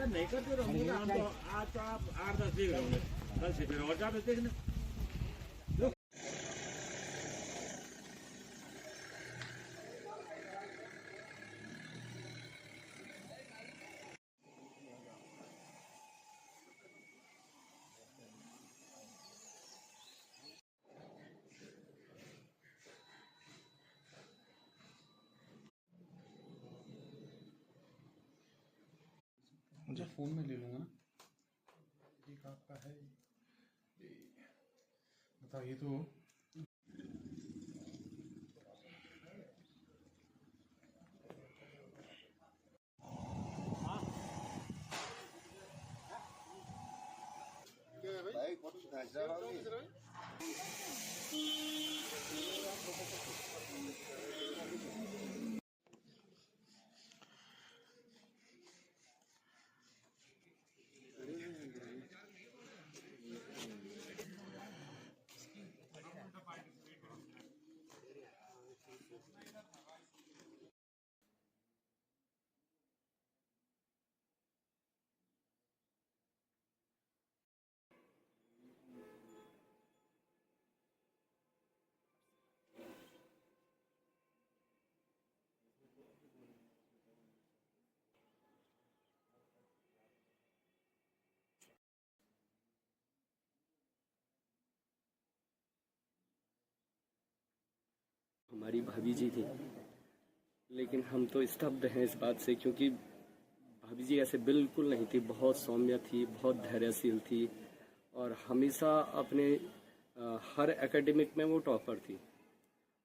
नहीं करते रहोगे ना, हम तो आज तो आप 8-10 देख रहे होंगे, कल से फिर और ज्यादा देखने। मुझे फ़ोन में ले लूँगा ना। एक आपका है ये, बताओ ये तो हमारी भाभी जी थी, लेकिन हम तो स्तब्ध हैं इस बात से, क्योंकि भाभी जी ऐसे बिल्कुल नहीं थी। बहुत सौम्य थी, बहुत धैर्यशील थी और हमेशा अपने हर एकेडमिक में वो टॉपर थी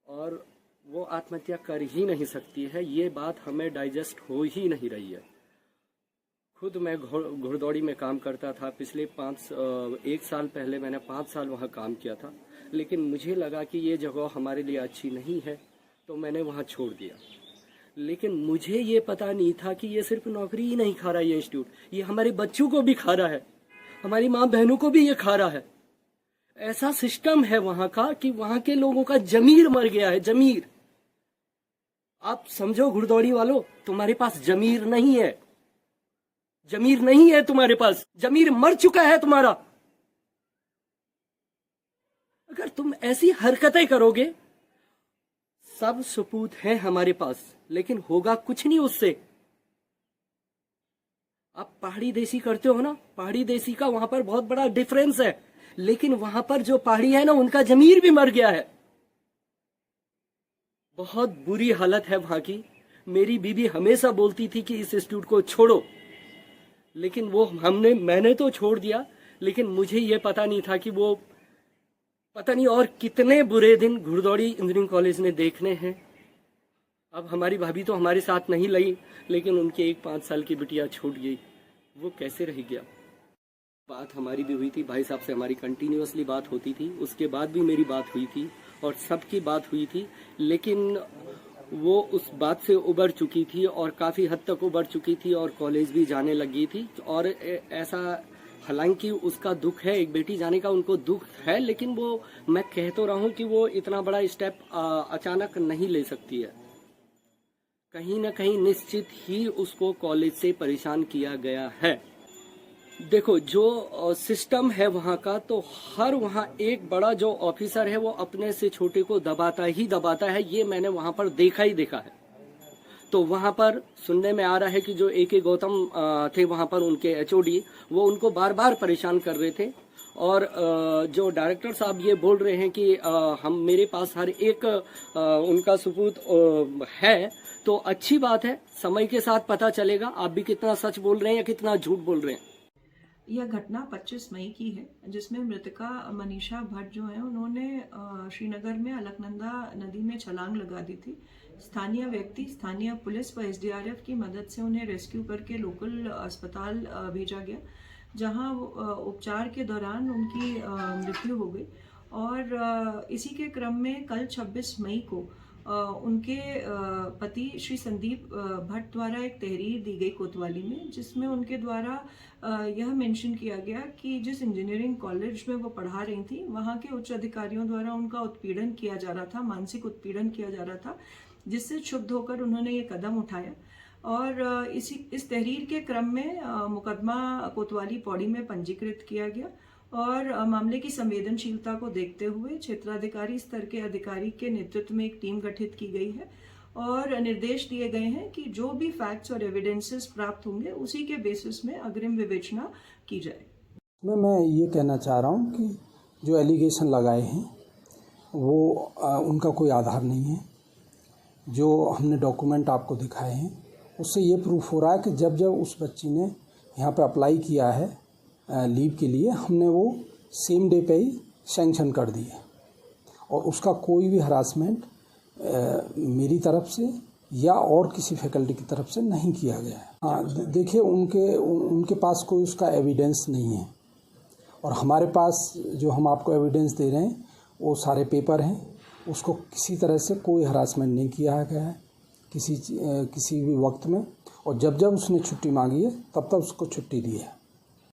और वो आत्महत्या कर ही नहीं सकती है। ये बात हमें डाइजेस्ट हो ही नहीं रही है। खुद मैं घुड़दौड़ी में काम करता था। पिछले 1 साल पहले मैंने 5 साल वहाँ काम किया था, लेकिन मुझे लगा कि ये जगह हमारे लिए अच्छी नहीं है, तो मैंने वहाँ छोड़ दिया। लेकिन मुझे ये पता नहीं था कि ये सिर्फ नौकरी ही नहीं खा रहा है ये इंस्टीट्यूट, ये हमारे बच्चों को भी खा रहा है, हमारी माँ बहनों को भी ये खा रहा है। ऐसा सिस्टम है वहाँ का कि वहाँ के लोगों का जमीर मर गया है, जमीर। आप समझो घुड़दौड़ी वालों, तुम्हारे पास जमीर नहीं है, जमीर नहीं है तुम्हारे पास, जमीर मर चुका है तुम्हारा। अगर तुम ऐसी हरकतें करोगे, सब सबूत है हमारे पास, लेकिन होगा कुछ नहीं उससे। आप पहाड़ी देसी करते हो ना, पहाड़ी देसी का वहां पर बहुत बड़ा डिफरेंस है, लेकिन वहां पर जो पहाड़ी है ना, उनका जमीर भी मर गया है। बहुत बुरी हालत है वहां की। मेरी बीबी हमेशा बोलती थी कि इस इंस्टीट्यूट को छोड़ो, लेकिन वो मैंने तो छोड़ दिया, लेकिन मुझे ये पता नहीं था कि वो पता नहीं और कितने बुरे दिन घुड़दौड़ी इंजीनियरिंग कॉलेज ने देखने हैं। अब हमारी भाभी तो हमारे साथ नहीं लगी, लेकिन उनकी एक 5 साल की बिटिया छूट गई, वो कैसे रह गया। बात हमारी भी हुई थी, भाई साहब से हमारी कंटिन्यूअसली बात होती थी, उसके बाद भी मेरी बात हुई थी और सबकी बात हुई थी, लेकिन वो उस बात से उबर चुकी थी और काफ़ी हद तक उबर चुकी थी और कॉलेज भी जाने लगी थी। और ऐसा, हालांकि उसका दुख है, एक बेटी जाने का उनको दुख है, लेकिन वो, मैं कह तो रहा हूँ कि वो इतना बड़ा स्टेप अचानक नहीं ले सकती है। कहीं ना कहीं निश्चित ही उसको कॉलेज से परेशान किया गया है। देखो, जो सिस्टम है वहाँ का, तो हर वहाँ एक बड़ा जो ऑफिसर है वो अपने से छोटे को दबाता ही दबाता है, ये मैंने वहाँ पर देखा ही देखा है। तो वहाँ पर सुनने में आ रहा है कि जो AK गौतम थे वहाँ पर, उनके HOD, वो उनको बार बार परेशान कर रहे थे। और जो डायरेक्टर साहब ये बोल रहे हैं कि मेरे पास हर एक उनका सबूत है, तो अच्छी बात है, समय के साथ पता चलेगा आप भी कितना सच बोल रहे हैं या कितना झूठ बोल रहे हैं। यह घटना 25 मई की है, जिसमें मृतका मनीषा भट्ट जो है, उन्होंने श्रीनगर में अलकनंदा नदी में छलांग लगा दी थी। स्थानीय व्यक्ति, स्थानीय पुलिस व SDRF की मदद से उन्हें रेस्क्यू करके लोकल अस्पताल भेजा गया, जहां उपचार के दौरान उनकी मृत्यु हो गई। और इसी के क्रम में कल 26 मई को उनके पति श्री संदीप भट्ट द्वारा एक तहरीर दी गई कोतवाली में, जिसमें उनके द्वारा यह मेंशन किया गया कि जिस इंजीनियरिंग कॉलेज में वो पढ़ा रही थी, वहाँ के उच्च अधिकारियों द्वारा उनका उत्पीड़न किया जा रहा था, मानसिक उत्पीड़न किया जा रहा था, जिससे क्षुब्ध होकर उन्होंने ये कदम उठाया। और इस तहरीर के क्रम में मुकदमा कोतवाली पौड़ी में पंजीकृत किया गया और मामले की संवेदनशीलता को देखते हुए क्षेत्राधिकारी स्तर के अधिकारी के नेतृत्व में एक टीम गठित की गई है और निर्देश दिए गए हैं कि जो भी फैक्ट्स और एविडेंसेस प्राप्त होंगे उसी के बेसिस में अग्रिम विवेचना की जाए। मैं ये कहना चाह रहा हूँ कि जो एलिगेशन लगाए हैं वो उनका कोई आधार नहीं है। जो हमने डॉक्यूमेंट आपको दिखाए हैं उससे ये प्रूफ हो रहा है कि जब जब उस बच्ची ने यहाँ पे अप्लाई किया है लीव के लिए, हमने वो सेम डे पे ही सैंक्शन कर दिए और उसका कोई भी हरासमेंट मेरी तरफ से या और किसी फैकल्टी की तरफ से नहीं किया गया है। हाँ, देखिए उनके पास कोई उसका एविडेंस नहीं है और हमारे पास जो हम आपको एविडेंस दे रहे हैं वो सारे पेपर हैं। उसको किसी तरह से कोई हरासमेंट नहीं किया गया है किसी भी वक्त में, और जब जब उसने छुट्टी मांगी है तब तब उसको छुट्टी दी है।